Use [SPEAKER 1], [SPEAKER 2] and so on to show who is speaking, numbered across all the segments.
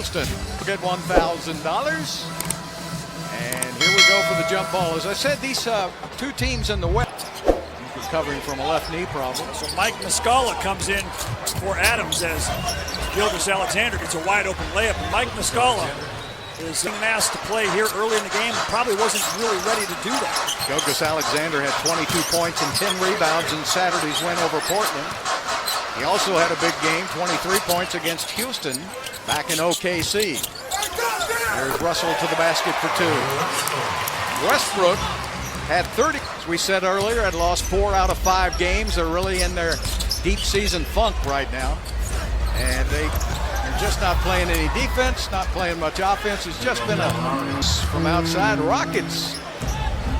[SPEAKER 1] Houston will get $1,000. And here we go for the jump ball. As I said, these two teams in the West recovering from a left knee problem.
[SPEAKER 2] So Mike Muscala comes in for Adams as Gilgeous-Alexander gets a wide open layup. And Mike Muscala is being asked to play here early in the game and probably wasn't really ready to do that.
[SPEAKER 1] Gilgeous-Alexander had 22 points and 10 rebounds in Saturday's win over Portland. He also had a big game, 23 points against Houston back in OKC. There's Russell to the basket for two. Westbrook had 30. As we said earlier, had lost 4 out of 5 games. They're really in their deep season funk right now. And they're just not playing any defense, not playing much offense. It's just been from outside. Rockets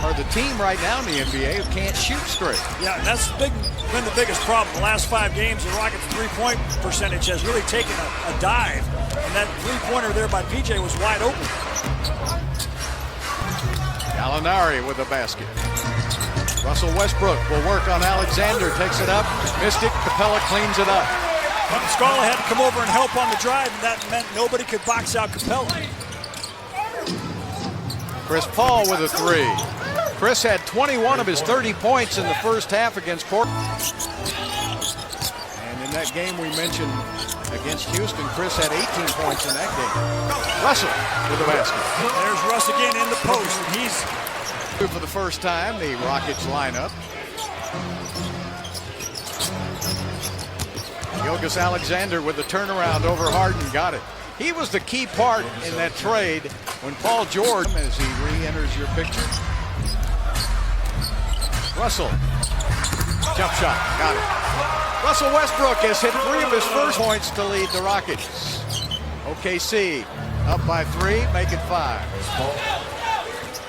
[SPEAKER 1] are the team right now in the NBA who can't shoot straight.
[SPEAKER 2] Yeah, and that's been the biggest problem. The last 5 games, the Rockets' three-point percentage has really taken a dive. And that three-pointer there by PJ was wide open.
[SPEAKER 1] Gallinari with the basket. Russell Westbrook will work on Alexander, takes it up. Mystic, Capella cleans it up.
[SPEAKER 2] Muscala had to come over and help on the drive, and that meant nobody could box out Capella.
[SPEAKER 1] Chris Paul with a 3. Chris had 21 of his 30 points in the first half against Portland. And in that game we mentioned against Houston, Chris had 18 points in that game. Russell with the basket.
[SPEAKER 2] There's Russ again in the post, and he's
[SPEAKER 1] for the first time, the Rockets lineup. Gilgeous-Alexander with the turnaround over Harden, got it. He was the key part in that trade when Paul George, as he re-enters your picture. Russell, jump shot, got it. Russell Westbrook has hit 3 of his first points to lead the Rockets. OKC up by 3, make it 5.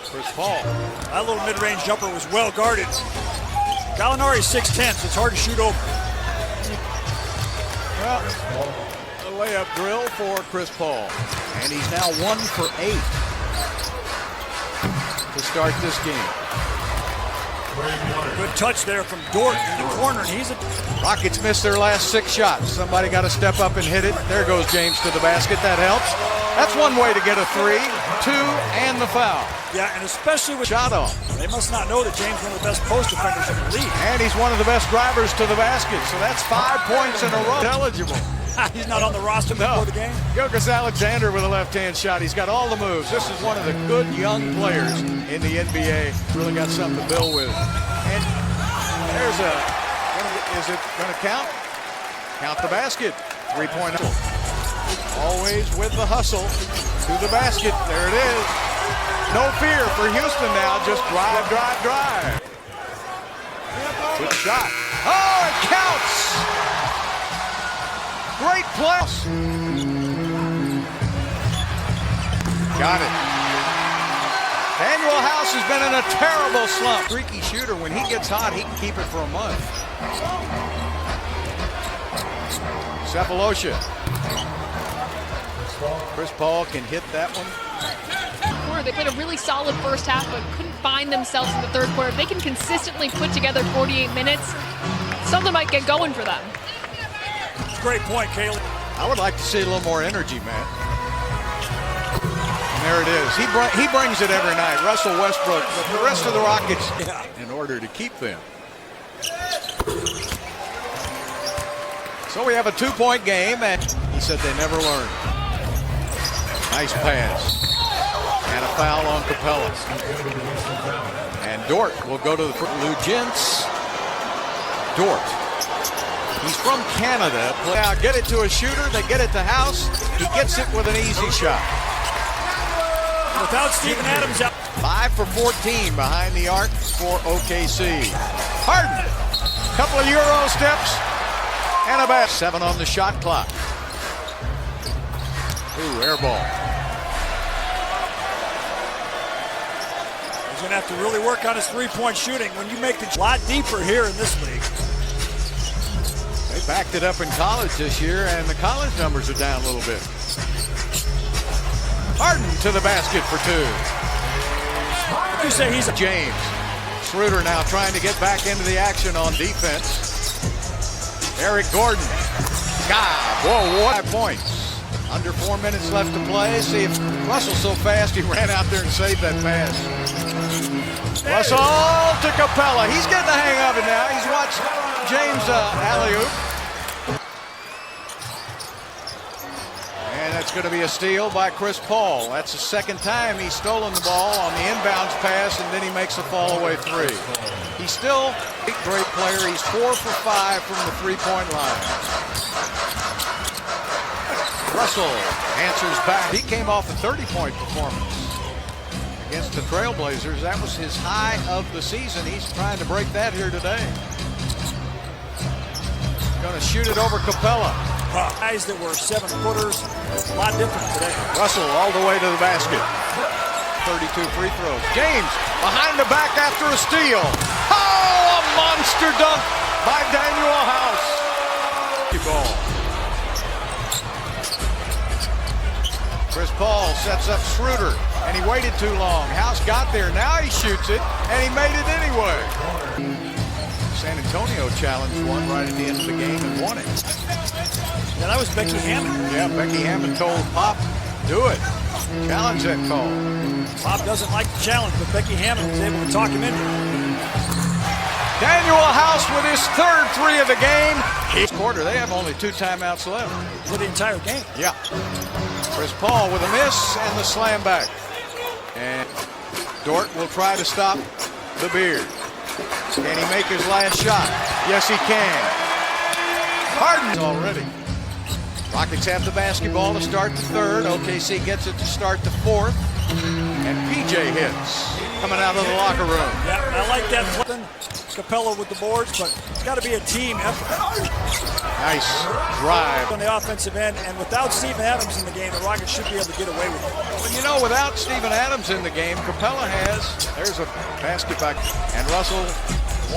[SPEAKER 1] Chris Paul.
[SPEAKER 2] That little mid-range jumper was well guarded. Gallinari's 6'10", so it's hard to shoot over.
[SPEAKER 1] Well, a layup drill for Chris Paul. And he's now 1 for 8 to start this game.
[SPEAKER 2] Good touch there from Dort in the corner. And he's
[SPEAKER 1] Rockets missed their last 6 shots. Somebody got to step up and hit it. There goes James to the basket. That helps. That's one way to get a 3, 2, and the foul.
[SPEAKER 2] Yeah, and especially with
[SPEAKER 1] shot off.
[SPEAKER 2] They must not know that James is one of the best post defenders in the league.
[SPEAKER 1] And he's one of the best drivers to the basket. So that's 5 points in a row. Eligible.
[SPEAKER 2] He's not on the roster before the game.
[SPEAKER 1] Gilgeous-Alexander with a left-hand shot. He's got all the moves. This is one of the good young players in the NBA. Really got something to build with. And there's is it going to count? Count the basket. 3-point. Always with the hustle to the basket. There it is. No fear for Houston now. Just drive, drive, drive. Good shot. Oh, it counts. Great play. Got it. Daniel House has been in a terrible slump. Streaky shooter. When he gets hot, he can keep it for a month. Sefolosha. Chris Paul can hit that one.
[SPEAKER 3] They played a really solid first half, but couldn't find themselves in the third quarter. If they can consistently put together 48 minutes, something might get going for them.
[SPEAKER 2] Great point, Kaylee.
[SPEAKER 1] I would like to see a little more energy, man. And there it is. He brings it every night. Russell Westbrook, but the rest of the Rockets, in order to keep them. So we have a 2-point game, and he said they never learned. Nice pass. And a foul on Capella. And Dort will go to the Lou Gents. Dort. He's from Canada. Now get it to a shooter. They get it to House. He gets it with an easy shot.
[SPEAKER 2] Without Steven Adams out.
[SPEAKER 1] 5 for 14 behind the arc for OKC. Harden. Couple of Euro steps. And a bat. 7 on the shot clock. Ooh, air ball.
[SPEAKER 2] He's going to have to really work on his three-point shooting when you make the lot deeper here in this league.
[SPEAKER 1] They backed it up in college this year, and the college numbers are down a little bit. Harden to the basket for 2.
[SPEAKER 2] You say he's a
[SPEAKER 1] James. Schroeder now trying to get back into the action on defense. Eric Gordon. God, whoa, 5 points. Under 4 minutes left to play. See if Russell's so fast he ran out there and saved that pass. Russell to Capella. He's getting the hang of it now. He's watched James alley-oop. And that's going to be a steal by Chris Paul. That's the second time he's stolen the ball on the inbounds pass, and then he makes a fall-away three. He's still a great player. He's 4 for 5 from the three-point line. Russell answers back. He came off a 30-point performance against the Trailblazers. That was his high of the season. He's trying to break that here today. Going to shoot it over Capella.
[SPEAKER 2] Guys that were 7-footers, a lot different today.
[SPEAKER 1] Russell all the way to the basket. 32 free throws. James behind the back after a steal. Oh, a monster dunk by Daniel House. Ball. Chris Paul sets up Schroeder, and he waited too long. House got there. Now he shoots it, and he made it anyway. San Antonio challenged one right at the end of the game and won it.
[SPEAKER 2] Yeah, that was Becky Hammond.
[SPEAKER 1] Yeah, Becky Hammond told Pop, do it. Challenge that call.
[SPEAKER 2] Pop doesn't like the challenge, but Becky Hammond was able to talk him into it.
[SPEAKER 1] Daniel House with his third three of the game. This quarter, they have only 2 timeouts left.
[SPEAKER 2] For the entire game.
[SPEAKER 1] Yeah. Chris Paul with a miss and the slam back. And Dort will try to stop the Beard. Can he make his last shot? Yes, he can. Harden already. Rockets have the basketball to start the third. OKC gets it to start the fourth. And PJ hits coming out of the locker room.
[SPEAKER 2] Yeah, I like that. Capella with the boards, but it's got to be a team effort.
[SPEAKER 1] Nice drive.
[SPEAKER 2] On the offensive end, and without Steven Adams in the game, the Rockets should be able to get away with it.
[SPEAKER 1] Well, you know, without Steven Adams in the game, Capella there's a basket back, and Russell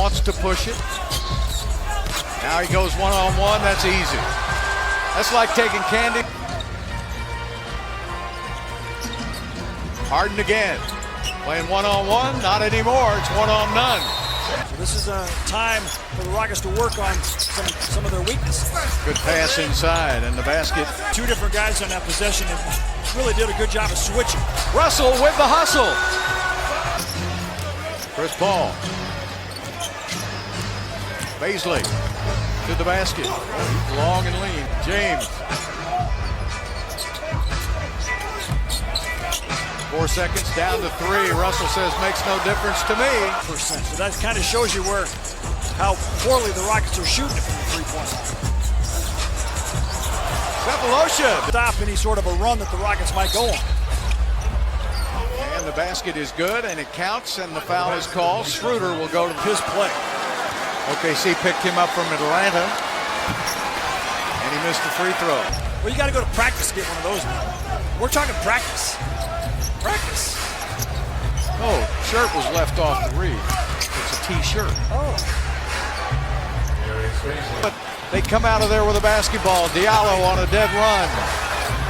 [SPEAKER 1] wants to push it. Now he goes one-on-one. That's easy. That's like taking candy. Harden again. Playing one-on-one. Not anymore. It's one-on-none.
[SPEAKER 2] So this is a time for the Rockets to work on some of their weaknesses.
[SPEAKER 1] Good pass inside, and the basket.
[SPEAKER 2] 2 different guys on that possession and really did a good job of switching.
[SPEAKER 1] Russell with the hustle. Chris Paul. Baisley to the basket. Long and lean. James. 4 seconds down to 3. Russell says makes no difference to me.
[SPEAKER 2] So that kind of shows you how poorly the Rockets are shooting it from the three-point line.
[SPEAKER 1] Sefolosha.
[SPEAKER 2] Stop any sort of a run that the Rockets might go on.
[SPEAKER 1] And the basket is good, and it counts, and the foul is called. Schroeder will go to his play. OKC picked him up from Atlanta, and he missed the free throw.
[SPEAKER 2] Well, you got to go to practice to get one of those now. We're talking practice. Practice.
[SPEAKER 1] Oh, shirt was left off the reed. It's a T-shirt.
[SPEAKER 2] Oh.
[SPEAKER 1] But they come out of there with a basketball. Diallo on a dead run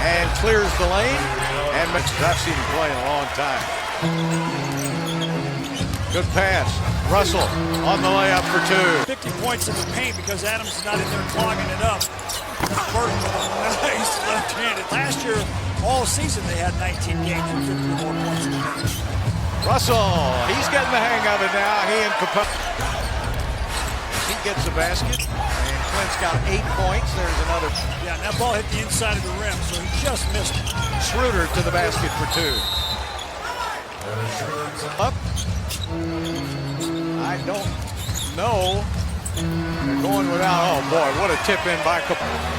[SPEAKER 1] and clears the lane. And I've seen him play in a long time. Good pass. Russell on the layup for 2.
[SPEAKER 2] 50 points in the paint because Adams is not in there clogging it up. Burton with a nice left-handed. Last year, all season, they had 19 games with 50 more points in the paint.
[SPEAKER 1] Russell, he's getting the hang of it now. He and Capella. He gets the basket, and Clint's got 8 points. There's another.
[SPEAKER 2] Yeah, and that ball hit the inside of the rim, so he just missed it.
[SPEAKER 1] Schroeder to the basket for 2. Up. I don't know. They're going without. Oh boy, what a tip in by Capella.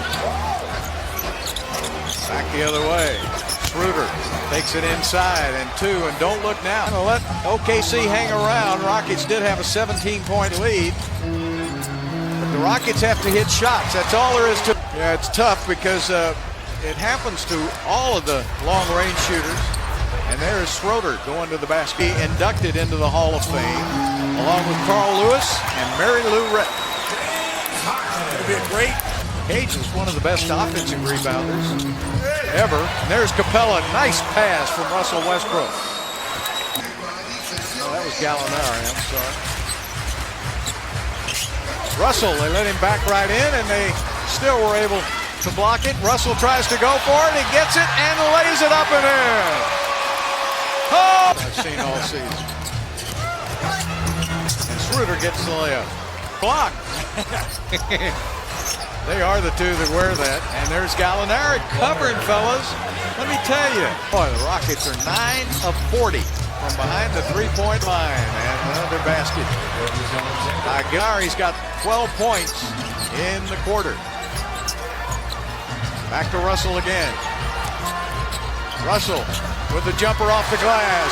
[SPEAKER 1] Back the other way. Schroeder takes it inside and 2, and don't look now. I'm gonna let OKC hang around. Rockets did have a 17-point lead. But the Rockets have to hit shots. That's all there is to it. Yeah, it's tough because it happens to all of the long-range shooters. And there is Schroeder going to the basket. He inducted into the Hall of Fame, along with Carl Lewis and Mary Lou Retton.
[SPEAKER 2] It'll be a great.
[SPEAKER 1] Cage is one of the best offensive rebounders ever. And there's Capella. Nice pass from Russell Westbrook. Oh, that was Gallinari. I'm sorry. Russell, they let him back right in, and they still were able to block it. Russell tries to go for it. He gets it and lays it up and in. Oh! I've seen all season. And Schroeder gets the layup. Block. They are the two that wear that. And there's Gallinari covering, fellas. Let me tell you. Boy, the Rockets are 9 of 40 from behind the three-point line. And another basket. Gallinari's got 12 points in the quarter. Back to Russell again. Russell with the jumper off the glass.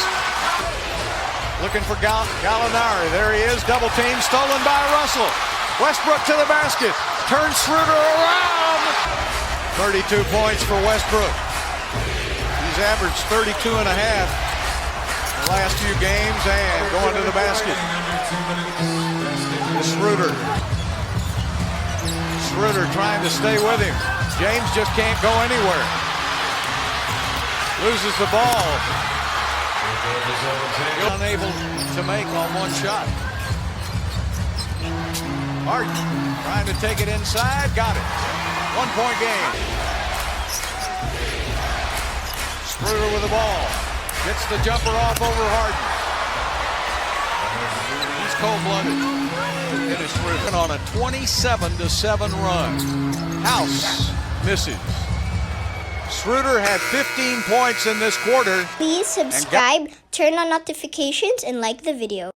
[SPEAKER 1] Looking for Gallinari. There he is. Double team stolen by Russell. Westbrook to the basket. Turns Schroeder around. 32 points for Westbrook. He's averaged 32 and a half the last few games and going to the basket. Schroeder. Schroeder trying to stay with him. James just can't go anywhere. Loses the ball. Unable to make on one shot. Martin trying to take it inside. Got it. 1 point game. Schroeder with the ball. Gets the jumper off over Harden. He's cold-blooded. It is Schroeder on a 27-7 run. House misses. Schroeder had 15 points in this quarter.
[SPEAKER 4] Please subscribe, turn on notifications, and like the video.